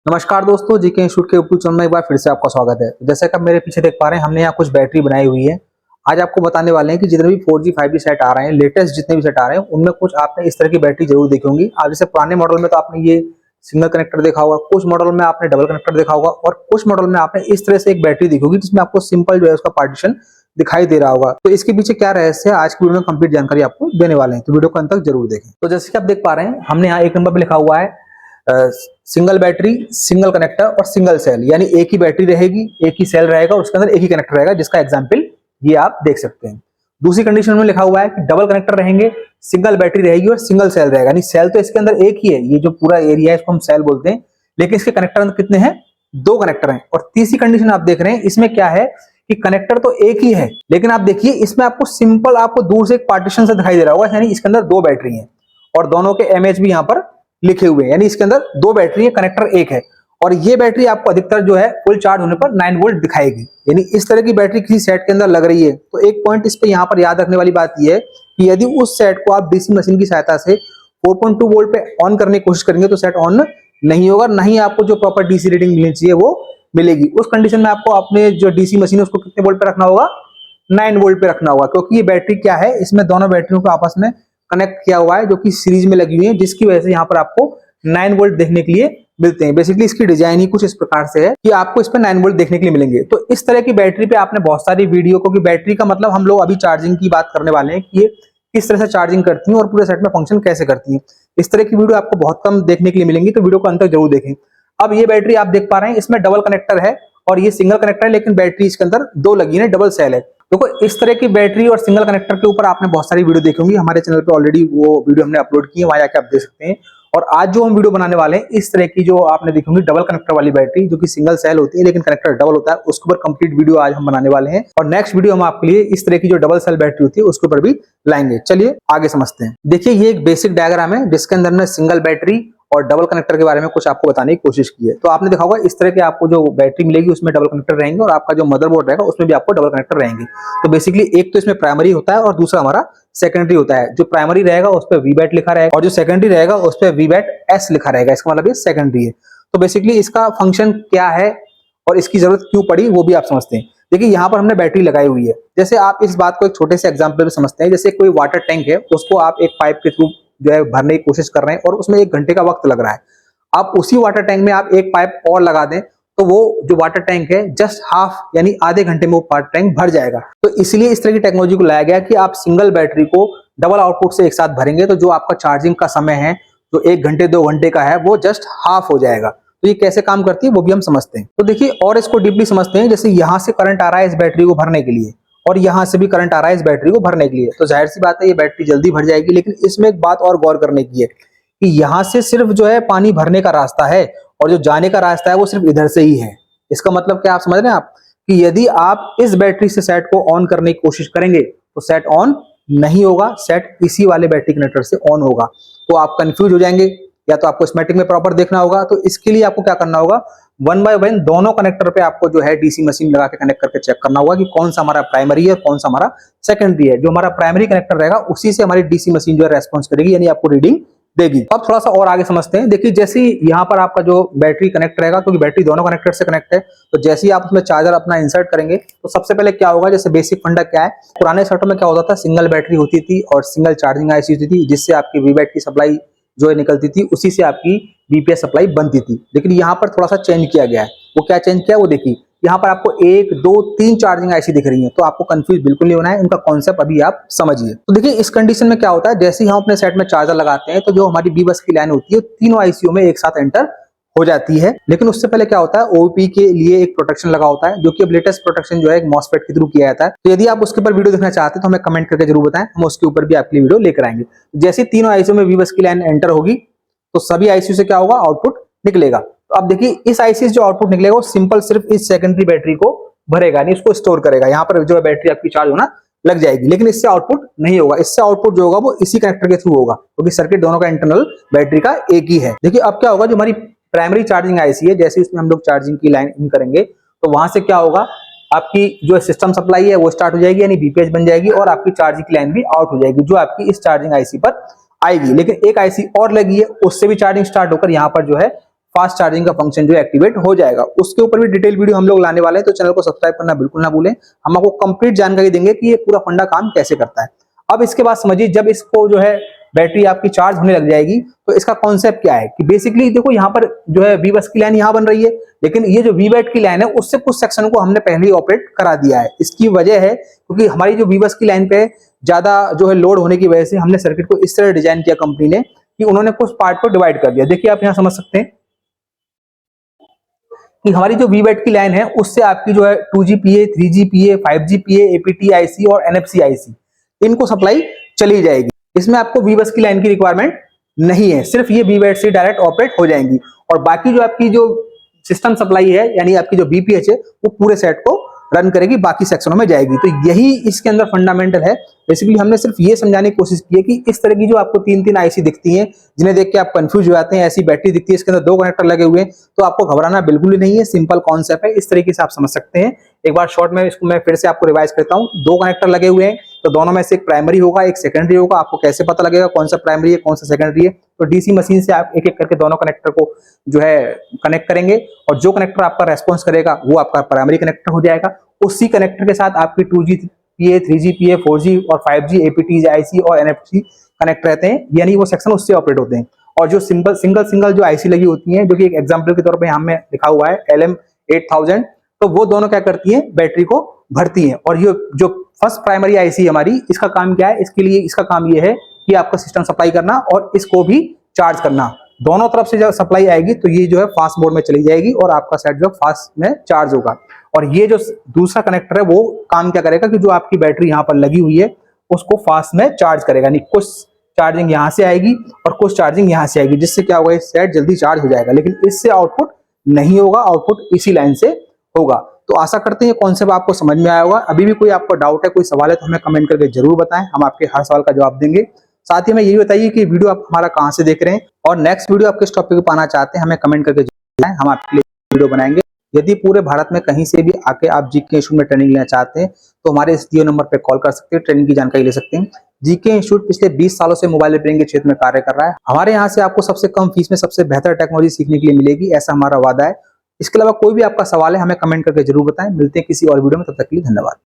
नमस्कार दोस्तों, GK institute के यूट्यूब चैनल में एक बार फिर से आपका स्वागत है। जैसे कि आप मेरे पीछे देख पा रहे हैं, हमने यहाँ कुछ बैटरी बनाई हुई है। आज आपको बताने वाले हैं कि जितने भी 4G 5G सेट आ रहे हैं, लेटेस्ट जितने भी सेट आ रहे हैं, उनमें कुछ आपने इस तरह की बैटरी जरूर देखी होंगी। आप जैसे पुराने मॉडल में तो आपने ये सिंगल कनेक्टर देखा होगा, कुछ मॉडल में आपने डबल कनेक्टर देखा होगा और कुछ मॉडल में आपने इस तरह से एक बैटरी देखी होगी जिसमें आपको सिंपल जो है उसका पार्टीशन दिखाई दे रहा होगा। तो इसके पीछे क्या रहस्य है, आज की वीडियो में कंप्लीट जानकारी आपको देने वाले हैं, तो वीडियो को अंत तक जरूर देखें। तो जैसे कि आप देख पा रहे हैं, हमने यहाँ एक नंबर पे लिखा हुआ है सिंगल बैटरी, सिंगल कनेक्टर और सिंगल सेल, यानी एक ही बैटरी रहेगी, एक ही सेल रहेगा और उसके अंदर एक ही कनेक्टर रहेगा, जिसका एग्जांपल ये आप देख सकते हैं। दूसरी कंडीशन में लिखा हुआ है कि डबल कनेक्टर रहेंगे, सिंगल बैटरी रहेगी और सिंगल सेल रहेगा, यानी सेल तो इसके अंदर एक ही है, ये जो पूरा एरिया है इसको हम सेल बोलते हैं, लेकिन इसके कनेक्टर अंदर कितने हैं? 2 कनेक्टर हैं। और तीसरी कंडीशन आप देख रहे हैं, इसमें क्या है कि कनेक्टर तो एक ही है, लेकिन आप देखिए इसमें आपको सिंपल आपको दूर से एक पार्टीशन से दिखाई दे रहा होगा, यानी इसके अंदर 2 बैटरी हैं और दोनों के एमएच भी यहाँ पर लिखे हुए हैं, यानी इसके अंदर 2 बैटरी है, कनेक्टर एक है। और ये बैटरी आपको अधिकतर जो है फुल चार्ज होने पर 9 वोल्ट दिखाएगी, यानी इस तरह की बैटरी किसी सेट के अंदर लग रही है। तो एक पॉइंट इस पे यहाँ पर याद रखने वाली बात यह है कि यदि उस सेट को आप डीसी मशीन की सहायता से 4.2 वोल्ट पे ऑन करने की कोशिश करेंगे तो सेट ऑन नहीं होगा, नहीं आपको जो प्रॉपर डीसी रीडिंग मिलनी चाहिए वो मिलेगी। उस कंडीशन में आपको अपने जो डीसी मशीन है उसको कितने वोल्ट पे रखना होगा? 9 वोल्ट पे रखना होगा, क्योंकि ये बैटरी क्या है, इसमें दोनों बैटरियों को आपस में कनेक्ट किया हुआ है जो कि सीरीज में लगी हुई है, जिसकी वजह से यहाँ पर आपको 9 वोल्ट देखने के लिए मिलते हैं। बेसिकली इसकी डिजाइन ही कुछ इस प्रकार से है कि आपको इस पे 9 वोल्ट देखने के लिए मिलेंगे। तो इस तरह की बैटरी पे आपने बहुत सारी वीडियो, क्योंकि बैटरी का मतलब हम लोग अभी चार्जिंग की बात करने वाले हैं कि ये किस तरह से चार्जिंग करती हैं और पूरे सेट में फंक्शन कैसे करती हैं। इस तरह की वीडियो आपको बहुत कम देखने के लिए मिलेंगी, तो वीडियो को अंत तक जरूर देखें। अब ये बैटरी आप देख पा रहे हैं, इसमें डबल कनेक्टर है और ये सिंगल कनेक्टर है, लेकिन बैटरी इसके अंदर 2 लगी है, डबल सेल है। देखो इस तरह की बैटरी और सिंगल कनेक्टर के ऊपर आपने बहुत सारी वीडियो देखी होंगी, हमारे चैनल पे ऑलरेडी वो वीडियो हमने अपलोड की है, वहां जाके आप देख सकते हैं। और आज जो हम वीडियो बनाने वाले हैं, इस तरह की जो आपने देखी होंगी डबल कनेक्टर वाली बैटरी, जो कि सिंगल सेल होती है लेकिन कनेक्टर डबल होता है, उसके ऊपर कंप्लीट वीडियो आज हम बनाने वाले हैं। और नेक्स्ट वीडियो हम आपके लिए इस तरह की जो डबल सेल बैटरी होती है उसके ऊपर भी लाएंगे। चलिए आगे समझते हैं। देखिए ये एक बेसिक डायग्राम है जिसके अंदर में सिंगल बैटरी और डबल कनेक्टर के बारे में कुछ आपको बताने की कोशिश की है। तो आपने देखा होगा इस तरह के आपको जो बैटरी मिलेगी उसमें डबल कनेक्टर रहेंगे और आपका जो मदरबोर्ड रहेगा उसमें भी आपको डबल कनेक्टर रहेंगे। तो बेसिकली एक तो इसमें प्राइमरी होता है और दूसरा हमारा सेकेंडरी होता है। जो प्राइमरी रहेगा उस पर वीबैट लिखा रहेगा और जो सेकेंडरी रहेगा उस पर वीबैट एस लिखा रहेगा, इसका मतलब ये सेकेंडरी है। तो बेसिकली इसका फंक्शन क्या है और इसकी जरूरत क्यों पड़ी वो भी आप समझते हैं। देखिए यहाँ पर हमने बैटरी लगाई हुई है, जैसे आप इस बात को एक छोटे से एग्जाम्पल में समझते हैं। जैसे कोई वाटर टैंक है, उसको आप एक पाइप के थ्रू जो है भरने की कोशिश कर रहे हैं और उसमें 1 घंटे का वक्त लग रहा है। आप उसी वाटर टैंक में आप एक पाइप और लगा दें तो वो जो वाटर टैंक है जस्ट हाफ यानी आधे घंटे में वो वाटर टैंक भर जाएगा। तो इसलिए इस तरह की टेक्नोलॉजी को लाया गया कि आप सिंगल बैटरी को डबल आउटपुट से एक साथ भरेंगे तो जो आपका चार्जिंग का समय है जो 1 घंटे 2 घंटे का है वो जस्ट हाफ हो जाएगा। तो ये कैसे काम करती है वो भी हम समझते हैं। तो देखिए और इसको डीपली समझते हैं। जैसे यहाँ से करंट आ रहा है इस बैटरी को भरने के लिए और यहाँ से भी करंट आ रहा है इस बैटरी को भरने के लिए, तो जाहिर सी बात है ये बैटरी जल्दी भर जाएगी। लेकिन इसमें एक बात और गौर करने की है कि यहाँ से सिर्फ जो है पानी भरने का रास्ता है और जो जाने का रास्ता है वो सिर्फ इधर से ही है। इसका मतलब क्या आप समझ रहे हैं आप कि यदि आप इस बैटरी से सेट को ऑन करने की कोशिश करेंगे तो सेट ऑन नहीं होगा, सेट इसी वाले बैटरी कनेक्टर से ऑन होगा। तो आप कंफ्यूज हो जाएंगे, या तो आपको स्कीमेटिक में प्रॉपर देखना होगा। तो इसके लिए आपको क्या करना होगा, 1 बाय 1 दोनों कनेक्टर पे आपको जो है डीसी मशीन लगा के कनेक्ट करके चेक करना होगा कि कौन सा हमारा प्राइमरी है कौन सा हमारा सेकेंडरी है। जो हमारा प्राइमरी कनेक्टर रहेगा उसी से हमारी डीसी मशीन जो है रेस्पॉन्स करेगी, यानी आपको रीडिंग देगी। अब थोड़ा सा और आगे समझते हैं। देखिए जैसे यहाँ पर आपका जो बैटरी कनेक्ट रहेगा, क्योंकि बैटरी दोनों कनेक्टर से कनेक्ट है, तो जैसे ही आप उसमें चार्जर अपना इंसर्ट करेंगे तो सबसे पहले क्या होगा, जैसे बेसिक फंडा क्या है, पुराने सेटों में क्या होता था, सिंगल बैटरी होती थी और सिंगल चार्जिंग आईसी होती थी, जिससे आपकी वीबैट की सप्लाई जो है निकलती थी, उसी से आपकी बीपीएस सप्लाई बनती थी। लेकिन यहाँ पर थोड़ा सा चेंज किया गया है। वो क्या चेंज किया वो देखिए, यहाँ पर आपको 1 2 3 चार्जिंग आईसी दिख रही है, तो आपको कंफ्यूज बिल्कुल नहीं होना है, उनका कॉन्सेप्ट अभी आप समझिए। तो देखिए इस कंडीशन में क्या होता है, जैसे ही हम अपने सेट में चार्जर लगाते हैं तो जो हमारी बी बस की लाइन होती है तीनों आईसीयू में एक साथ एंटर हो जाती है। लेकिन उससे पहले क्या होता है, ओपी के लिए एक प्रोटेक्शन लगा होता है, जो कि अब लेटेस्ट प्रोटेक्शन जो है एक मॉसफेट के थ्रू किया जाता है। तो यदि आप उसके ऊपर वीडियो देखना चाहते हैं तो हमें कमेंट करके जरूर बताएं, हम उसके ऊपर भी आपके लिए वीडियो लेकर आएंगे। जैसे तीनों आईसीयू में वी बस की लाइन एंटर होगी तो सभी आईसीयू से क्या होगा, आउटपुट निकलेगा। तो अब देखिए इस आईसी से जो आउटपुट निकलेगा वो सिंपल सिर्फ इस सेकेंडरी बैटरी को भरेगा, नहीं इसको स्टोर करेगा। यहाँ पर जो है बैटरी आपकी चार्ज होना लग जाएगी, लेकिन इससे आउटपुट नहीं होगा। इससे आउटपुट जो होगा वो इसी कनेक्टर के थ्रू होगा, क्योंकि सर्किट दोनों का इंटरनल बैटरी का एक ही है। देखिए अब क्या होगा, जो हमारी प्राइमरी चार्जिंग आईसी है, जैसे इसमें हम लोग चार्जिंग की लाइन इन करेंगे तो वहां से क्या होगा, आपकी जो सिस्टम सप्लाई है वो स्टार्ट हो जाएगी, यानी बीपीएस बन जाएगी और आपकी चार्जिंग की लाइन भी आउट हो जाएगी, जो आपकी इस चार्जिंग आईसी पर आएगी। लेकिन एक आईसी और लगी है, उससे भी चार्जिंग स्टार्ट होकर यहाँ पर जो है फास्ट चार्जिंग का फंक्शन जो एक्टिवेट हो जाएगा। उसके ऊपर भी डिटेल वीडियो हम लोग लाने वाले हैं, तो चैनल को सब्सक्राइब करना बिल्कुल ना भूलें। हम आपको कंप्लीट जानकारी देंगे कि ये पूरा फंडा काम कैसे करता है। अब इसके बाद समझिए, जब इसको जो है बैटरी आपकी चार्ज होने लग जाएगी तो इसका कॉन्सेप्ट क्या है कि बेसिकली देखो यहाँ पर जो है वी बस की लाइन यहाँ बन रही है, लेकिन ये जो वी बैट की लाइन है उससे कुछ सेक्शन को हमने पहले ही ऑपरेट करा दिया है। इसकी वजह है क्योंकि हमारी जो वी बस की लाइन पे ज्यादा जो है लोड होने की वजह से हमने सर्किट को इस तरह डिजाइन किया कंपनी ने कि उन्होंने कुछ पार्ट को डिवाइड कर दिया। देखिए आप यहाँ समझ सकते हैं कि हमारी जो वी बैट की लाइन है उससे आपकी जो है 2GPA, 3GPA, 5GPA, APT IC और NFC IC इनको सप्लाई चली जाएगी। इसमें आपको वी बस की लाइन की रिक्वायरमेंट नहीं है, सिर्फ ये वी बैट से डायरेक्ट ऑपरेट हो जाएंगी। और बाकी जो आपकी जो सिस्टम सप्लाई है यानी आपकी जो BPH है वो पूरे सेट को रन करेगी, बाकी सेक्शनों में जाएगी। तो यही इसके अंदर फंडामेंटल है। बेसिकली हमने सिर्फ ये समझाने की कोशिश की है कि इस तरह की जो आपको 3-3 IC दिखती हैं जिन्हें देख के आप कंफ्यूज हो जाते हैं, ऐसी बैटरी दिखती है इसके अंदर 2 कनेक्टर लगे हुए हैं, तो आपको घबराना बिल्कुल ही नहीं है। सिंपल कॉन्सेप्ट है, इस तरीके से आप समझ सकते हैं। एक बार शॉर्ट में इसको मैं फिर से आपको रिवाइज करता हूँ। 2 कनेक्टर लगे हुए हैं, तो दोनों में से एक प्राइमरी होगा एक सेकेंडरी होगा। आपको कैसे पता लगेगा कौन सा प्राइमरी है कौन सा सेकेंडरी है? तो डीसी मशीन से आप एक एक करके दोनों कनेक्टर को जो है कनेक्ट करेंगे और जो कनेक्टर आपका रेस्पॉन्स करेगा वो आपका प्राइमरी कनेक्टर हो जाएगा। उसी कनेक्टर के साथ आपकी 2GPA, 3GPA, 4G और 5G APT IC और NFC कनेक्ट रहते हैं, यानी वो सेक्शन उससे ऑपरेट होते हैं। और जो सिंगल जो IC लगी होती हैं, जो कि एक एग्जांपल के तौर पे यहाँ में लिखा हुआ है LM8000, तो वो दोनों क्या करती हैं, बैटरी को भरती हैं। और ये जो फर्स्ट प्राइमरी IC हमारी, इसका काम क्या है, इसके लिए इसका काम ये है कि आपका सिस्टम सप्लाई करना और इसको भी चार्ज करना। दोनों तरफ से जब सप्लाई आएगी तो ये जो है फास्ट मोड में चली जाएगी और आपका सेट जो फास्ट में चार्ज होगा। और ये जो दूसरा कनेक्टर है वो काम क्या करेगा कि जो आपकी बैटरी यहाँ पर लगी हुई है उसको फास्ट में चार्ज करेगा, यानी कुछ चार्जिंग यहाँ से आएगी और कुछ चार्जिंग यहाँ से आएगी, जिससे क्या होगा, सेट जल्दी चार्ज हो जाएगा। लेकिन इससे आउटपुट नहीं होगा, आउटपुट इसी लाइन से होगा। तो आशा करते हैं कॉन्सेप्ट आपको समझ में आया होगा। अभी भी कोई आपको डाउट है, कोई सवाल है तो हमें कमेंट करके जरूर बताएं, हम आपके हर सवाल का जवाब देंगे। साथ ही हमें यही बताइए कि वीडियो आप हमारा कहाँ से देख रहे हैं और नेक्स्ट वीडियो आप किस टॉपिक पे पाना चाहते हैं, हमें कमेंट करके बताएं, हम आपके लिए वीडियो बनाएंगे। यदि पूरे भारत में कहीं से भी आके आप जीके इंस्टीट्यूट में ट्रेनिंग लेना चाहते हैं तो हमारे इस दिए नंबर पे कॉल कर सकते हैं, ट्रेनिंग की जानकारी ले सकते हैं। जीके इंस्टीट्यूट पिछले 20 सालों से मोबाइल रिपेयरिंग के क्षेत्र में कार्य कर रहा है। हमारे यहाँ से आपको सबसे कम फीस में सबसे बेहतर टेक्नोलॉजी सीखने के लिए मिलेगी, ऐसा हमारा वादा है। इसके अलावा कोई भी आपका सवाल है हमें कमेंट करके जरूर बताएं। मिलते हैं किसी और वीडियो में, तब तक के लिए धन्यवाद।